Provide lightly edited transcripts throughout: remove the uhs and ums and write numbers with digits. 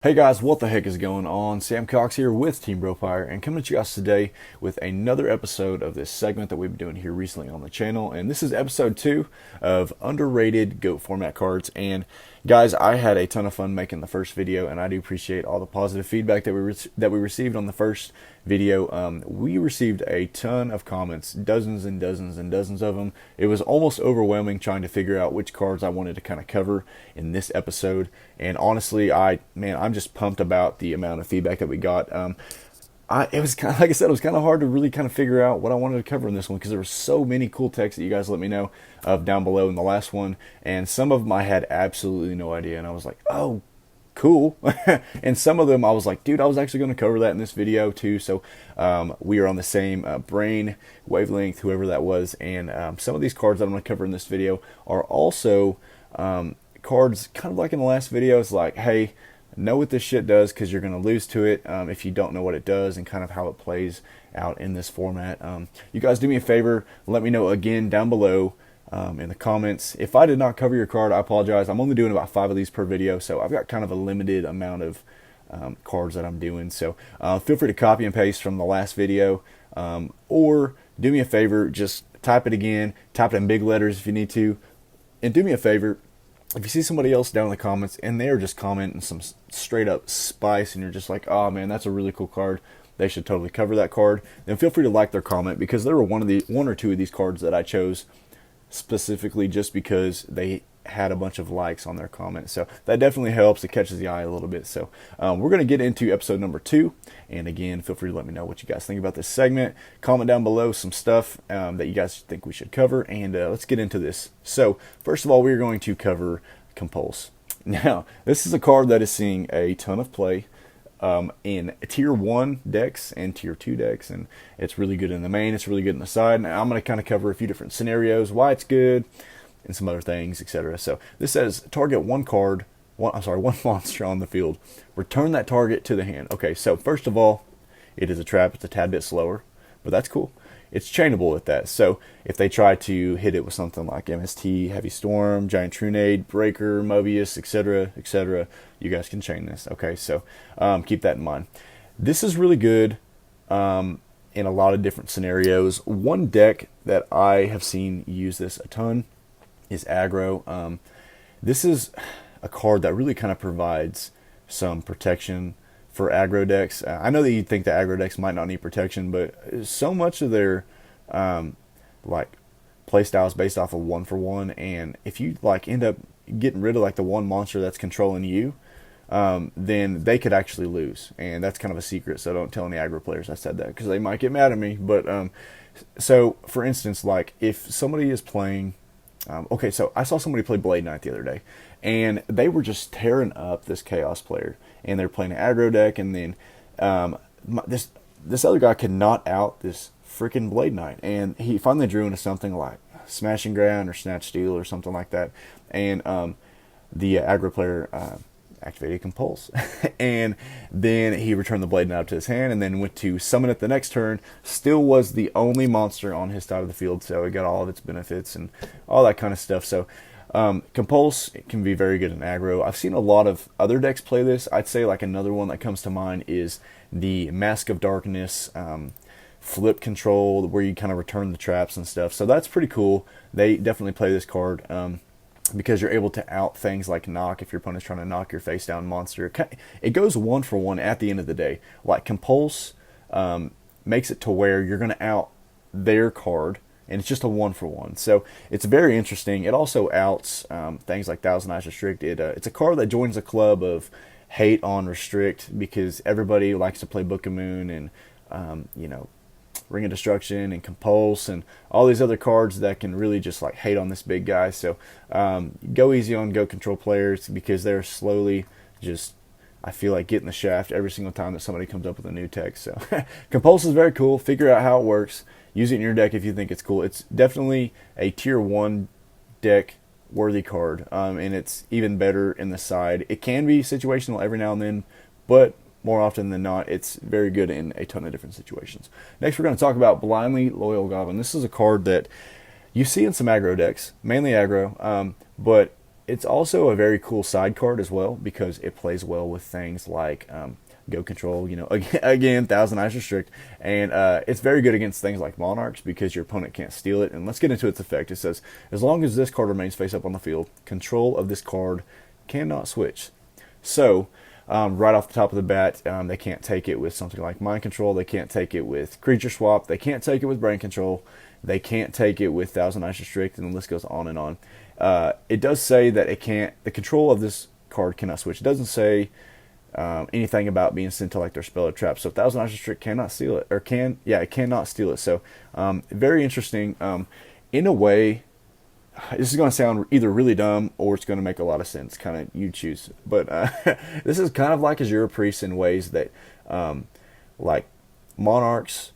Hey guys, what the heck is going on? Sam Cox here with Team Brofire and coming to you guys today with another episode of this segment that we've been doing here recently on the channel. And this is episode 2 of underrated GOAT format cards. And guys, I had a ton of fun making the first video, and I do appreciate all the positive feedback that we received on the first video. We received a ton of comments, dozens and dozens and dozens of them. It was almost overwhelming trying to figure out which cards I wanted to kind of cover in this episode. And honestly, I'm just pumped about the amount of feedback that we got. It was kind of, like I said, it was kind of hard to really kind of figure out what I wanted to cover in this one because there were so many cool texts that you guys let me know of down below in the last one, and some of them I had absolutely no idea, and I was like, oh, cool. And some of them I was like, dude, I was actually going to cover that in this video too. So we are on the same brain wavelength, whoever that was, and some of these cards that I'm going to cover in this video are also cards kind of like in the last video. It's like, hey, know what this shit does because you're going to lose to it if you don't know what it does and kind of how it plays out in this format. You guys do me a favor, let me know again down below in the comments. If I did not cover your card, I apologize. I'm only doing about 5 of these per video, so I've got kind of a limited amount of cards that I'm doing. So feel free to copy and paste from the last video, or do me a favor, just type it again, type it in big letters if you need to, and do me a favor, if you see somebody else down in the comments and they're just commenting some straight up spice and you're just like, oh man, that's a really cool card, they should totally cover that card, then feel free to like their comment, because there were one or two of these cards that I chose specifically just because they had a bunch of likes on their comments. So that definitely helps. It catches the eye a little bit. So we're going to get into episode number 2. And again, feel free to let me know what you guys think about this segment. Comment down below some stuff that you guys think we should cover. And let's get into this. So first of all, we're going to cover Compulse. Now, this is a card that is seeing a ton of play in tier 1 decks and tier 2 decks, and it's really good in the main, it's really good in the side. Now I'm going to kind of cover a few different scenarios, why it's good, and some other things, etc. So this says target one monster on the field. Return that target to the hand. Okay, so first of all, it is a trap. It's a tad bit slower, but that's cool. It's chainable with that. So if they try to hit it with something like MST, Heavy Storm, Giant Trunade, Breaker, Mobius, etc., etc., you guys can chain this. Okay, so keep that in mind. This is really good in a lot of different scenarios. One deck that I have seen use this a ton is aggro. This is a card that really kind of provides some protection for aggro decks. I know that you'd think that aggro decks might not need protection, but so much of their like playstyle is based off of 1-for-1, and if you like end up getting rid of like the one monster that's controlling you, then they could actually lose, and that's kind of a secret. So don't tell any aggro players I said that, because they might get mad at me. But so for instance, like if somebody is playing, okay, so I saw somebody play Blade Knight the other day, and they were just tearing up this Chaos player, and they're playing an aggro deck, and then this other guy could not out this freaking Blade Knight, and he finally drew into something like Smash and Ground or Snatch Steal or something like that, and the aggro player activated Compulse, and then he returned the Blade Knight up to his hand, and then went to summon it the next turn. Still was the only monster on his side of the field, so it got all of its benefits and all that kind of stuff. So Compulse can be very good in aggro. I've seen a lot of other decks play this. I'd say like another one that comes to mind is the Mask of Darkness flip control, where you kind of return the traps and stuff. So that's pretty cool. They definitely play this card because you're able to out things like knock if your opponent's trying to knock your face down monster. It goes 1-for-1 at the end of the day. Like Compulse makes it to where you're going to out their card, and it's just a 1-for-1. So it's very interesting. It also outs things like Thousand Eyes Restrict. It's a card that joins a club of hate on Restrict, because everybody likes to play Book of Moon and Ring of Destruction and Compulse and all these other cards that can really just like hate on this big guy. So go easy on Go Control players, because they're slowly just, I feel like, getting the shaft every single time that somebody comes up with a new tech. So Compulse is very cool. Figure out how it works. Use it in your deck if you think it's cool. It's definitely a tier 1 deck worthy card, and it's even better in the side. It can be situational every now and then, but more often than not, it's very good in a ton of different situations. Next, we're going to talk about Blindly Loyal Goblin. This is a card that you see in some aggro decks, mainly aggro, but it's also a very cool side card as well because it plays well with things like Go Control, again, Thousand Eyes Restrict, and it's very good against things like Monarchs because your opponent can't steal it. And let's get into its effect. It says, as long as this card remains face up on the field, control of this card cannot switch. So, right off the top of the bat, they can't take it with something like Mind Control. They can't take it with Creature Swap. They can't take it with Brain Control. They can't take it with Thousand Eyes Restrict, and the list goes on and on. It does say that it can't. The control of this card cannot switch. It doesn't say anything about being sent to like their spell or trap. So Thousand Eyes Restrict cannot steal it, or it cannot steal it. So very interesting. In a way, this is going to sound either really dumb or it's going to make a lot of sense. Kind of you choose. But this is kind of like Azure Priest in ways that like Monarchs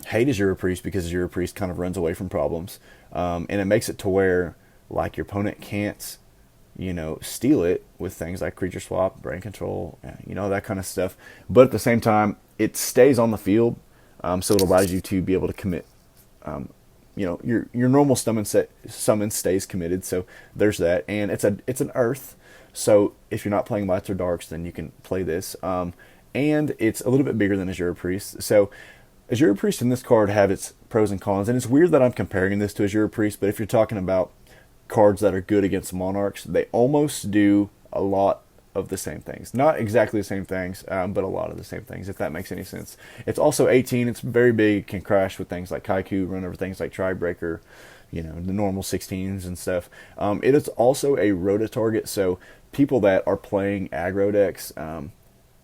hate Azure Priest because Azure Priest kind of runs away from problems, and it makes it to where like your opponent can't steal it with things like Creature Swap, Brain Control, that kind of stuff. But at the same time, it stays on the field, so it allows you to be able to commit. Your normal summon stays committed, so there's that. And it's an Earth, so if you're not playing Lights or Darks, then you can play this. And it's a little bit bigger than Azure Priest. So Azure Priest and this card have its pros and cons, and it's weird that I'm comparing this to Azure Priest, but if you're talking about cards that are good against Monarchs, they almost do a lot of the same things. Not exactly the same things, but a lot of the same things, if that makes any sense. It's also 18. It's very big. Can crash with things like Kaiku, run over things like Tribreaker, the normal 16s and stuff. It is also a rota target, so people that are playing aggro decks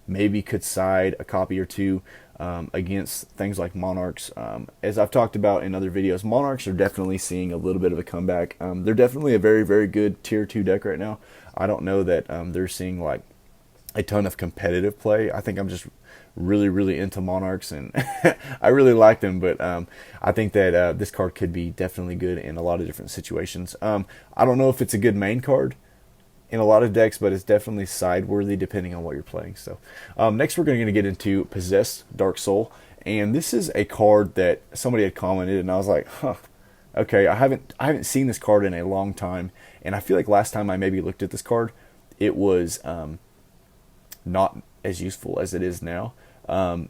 maybe could side a copy or two against things like Monarchs. As I've talked about in other videos, Monarchs are definitely seeing a little bit of a comeback. They're definitely a very, very good tier 2 deck right now. I don't know that they're seeing like a ton of competitive play. I think I'm just really, really into Monarchs, and I really like them, but I think that this card could be definitely good in a lot of different situations. I don't know if it's a good main card in a lot of decks, but it's definitely side-worthy depending on what you're playing. So next we're going to get into Possessed Dark Soul, and this is a card that somebody had commented, and I was like, okay, I haven't seen this card in a long time, and I feel like last time I maybe looked at this card, it was not as useful as it is now.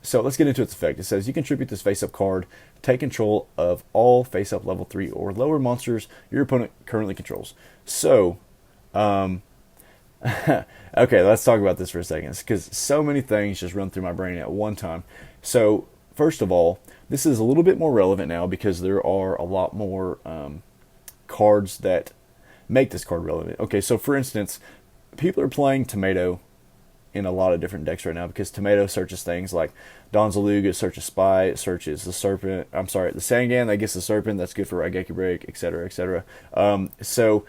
So let's get into its effect. It says you contribute this face-up card, take control of all face-up level 3 or lower monsters your opponent currently controls. So okay, let's talk about this for a second, because so many things just run through my brain at one time. So first of all, this is a little bit more relevant now because there are a lot more cards that make this card relevant. Okay, so for instance, people are playing Tomato in a lot of different decks right now because Tomato searches things like Donzalug, it searches Spy, it searches the Serpent, the Sangan, that gets the Serpent, that's good for Raigeki Break, etc., etc. So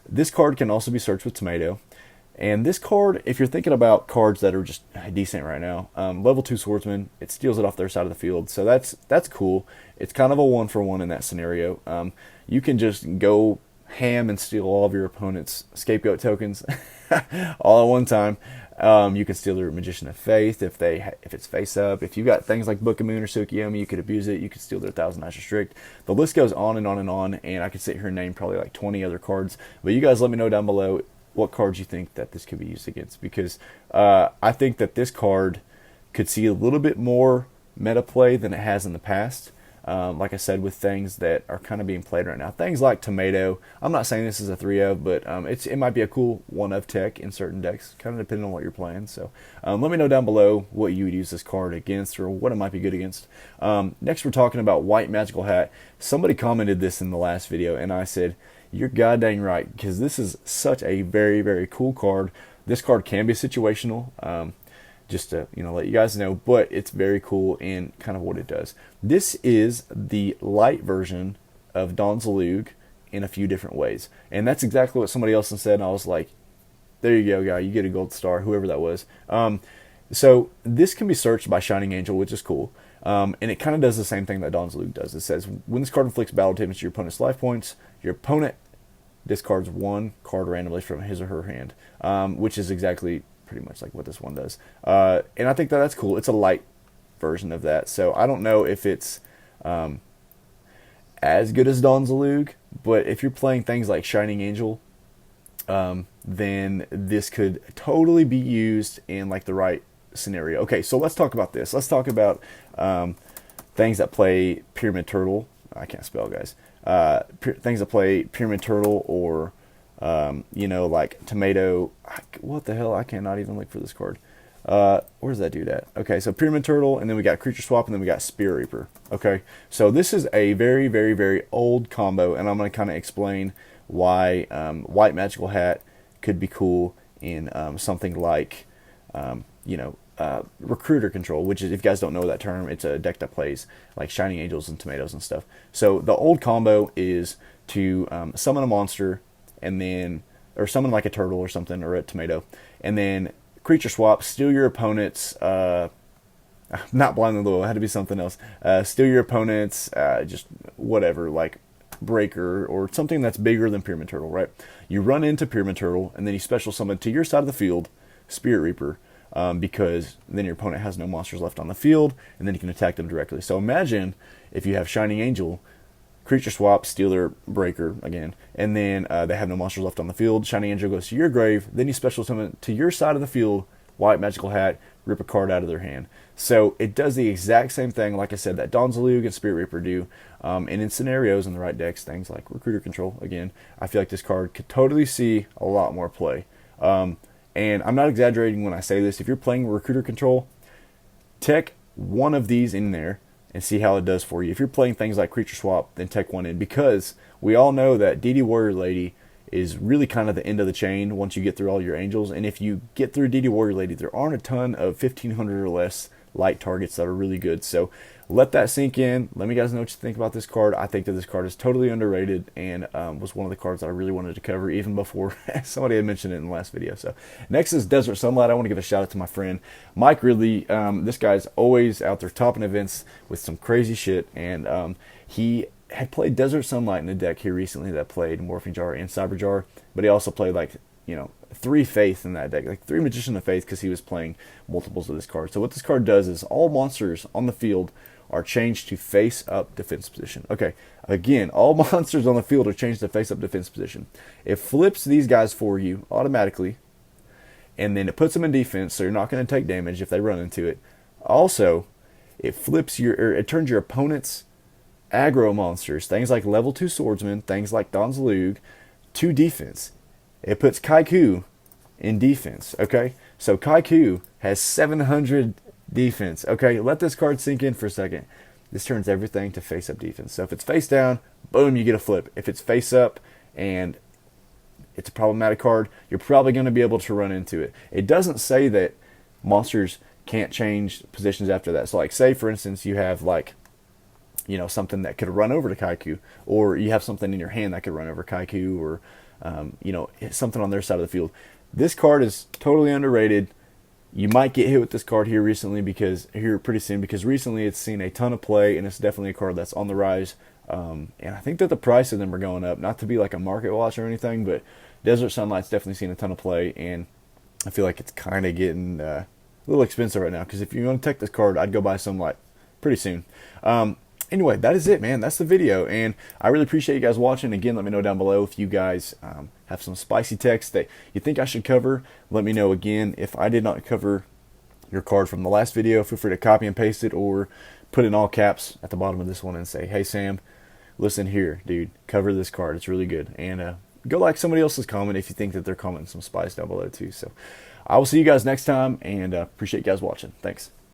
this card can also be searched with Tomato. And this card, if you're thinking about cards that are just decent right now, level 2 Swordsman, it steals it off their side of the field. So that's cool. It's kind of a 1-for-1 in that scenario. You can just go ham and steal all of your opponent's scapegoat tokens all at one time. You can steal their Magician of Faith if it's face up. If you've got things like Book of Moon or Tsukiyomi, you could abuse it. You could steal their Thousand Eyes Restrict. The list goes on and on and on, and I could sit here and name probably like 20 other cards. But you guys let me know down below what cards you think that this could be used against, because I think that this card could see a little bit more meta play than it has in the past. Like I said, with things that are kind of being played right now. Things like Tomato. I'm not saying this is a 3-of, but it might be a cool 1-of tech in certain decks, kind of depending on what you're playing. So let me know down below what you would use this card against or what it might be good against. Next, we're talking about White Magical Hat. Somebody commented this in the last video, and I said, you're goddamn right, because this is such a very, very cool card. This card can be situational. Just to let you guys know, but it's very cool in kind of what it does. This is the light version of Donzalug in a few different ways, and that's exactly what somebody else said, and I was like, there you go, guy, you get a gold star, whoever that was. So this can be searched by Shining Angel, which is cool, and it kind of does the same thing that Donzalug does. It says, when this card inflicts battle damage to your opponent's life points, your opponent discards one card randomly from his or her hand, which is exactly pretty much like what this one does. And I think that's cool. It's a light version of that. So I don't know if it's as good as Donzalug, but if you're playing things like Shining Angel, then this could totally be used in like the right scenario. Okay, so let's talk about this. Let's talk about things that play Pyramid Turtle. I can't spell, guys. Things that play Pyramid Turtle, or like Tomato. What the hell? I cannot even look for this card. Where's that dude at? Okay, so Pyramid Turtle, and then we got Creature Swap, and then we got Spirit Reaper. Okay, so this is a very, very, very old combo, and I'm going to kind of explain why White Magical Hat could be cool in something like, Recruiter Control, which is, if you guys don't know that term, it's a deck that plays like Shining Angels and Tomatoes and stuff. So the old combo is to summon a monster, and then, or summon like a turtle or something, or a tomato, and then Creature Swap, steal your opponent's, not Blinding Lure, it had to be something else, steal your opponent's, just whatever, like Breaker, or something that's bigger than Pyramid Turtle, right? You run into Pyramid Turtle, and then you special summon to your side of the field Spirit Reaper, because then your opponent has no monsters left on the field, and then you can attack them directly. So imagine if you have Shining Angel, Creature Swap, steal their Breaker again, and then they have no monsters left on the field. Shining Angel goes to your grave, then you special summon to your side of the field White Magical Hat, rip a card out of their hand. So it does the exact same thing, like I said, that Donzalug and Spirit Reaper do. And in scenarios in the right decks, things like Recruiter Control, again, I feel like this card could totally see a lot more play. And I'm not exaggerating when I say this. If you're playing Recruiter Control, tech one of these in there and see how it does for you. If you're playing things like Creature Swap, then tech one in, because we all know that DD Warrior Lady is really kind of the end of the chain once you get through all your angels. And if you get through DD Warrior Lady, there aren't a ton of 1500 or less light targets that are really good. So let that sink in. Let me guys know what you think about this card. I think that this card is totally underrated, and was one of the cards that I really wanted to cover even before somebody had mentioned it in the last video. So next is Desert Sunlight. I want to give a shout out to my friend Mike Ridley. This guy's always out there topping events with some crazy shit, and he had played Desert Sunlight in a deck here recently that played Morphing Jar and Cyber Jar, but he also played like 3 Faith in that deck, like 3 Magician of Faith, because he was playing multiples of this card. So what this card does is all monsters on the field are changed to face-up defense position. Okay, again, all monsters on the field are changed to face-up defense position. It flips these guys for you automatically, and then it puts them in defense, so you're not going to take damage if they run into it. Also, it flips it turns your opponent's aggro monsters, things like level 2 swordsman, things like Donzalug, to defense. It puts Kaiku in defense, okay? So Kaiku has 700 defense, okay? Let this card sink in for a second. This turns everything to face-up defense. So if it's face down, boom, you get a flip. If it's face up and it's a problematic card, you're probably going to be able to run into it. It doesn't say that monsters can't change positions after that. So like, say for instance you have like, something that could run over to Kaiku, or you have something in your hand that could run over Kaiku, or something on their side of the field. This card is totally underrated. You might get hit with this card pretty soon, because recently it's seen a ton of play, and it's definitely a card that's on the rise. And I think that the price of them are going up. Not to be like a market watch or anything, but Desert Sunlight's definitely seen a ton of play, and I feel like it's kind of getting a little expensive right now, because if you want to take this card, I'd go buy some like pretty soon. Anyway, that is it, man. That's the video, and I really appreciate you guys watching. Again, let me know down below if you guys have some spicy text that you think I should cover. Let me know. Again, if I did not cover your card from the last video, feel free to copy and paste it, or put in all caps at the bottom of this one and say, hey, Sam, listen here, dude, cover this card. It's really good. And go like somebody else's comment if you think that they're commenting some spice down below, too. So I will see you guys next time, and appreciate you guys watching. Thanks.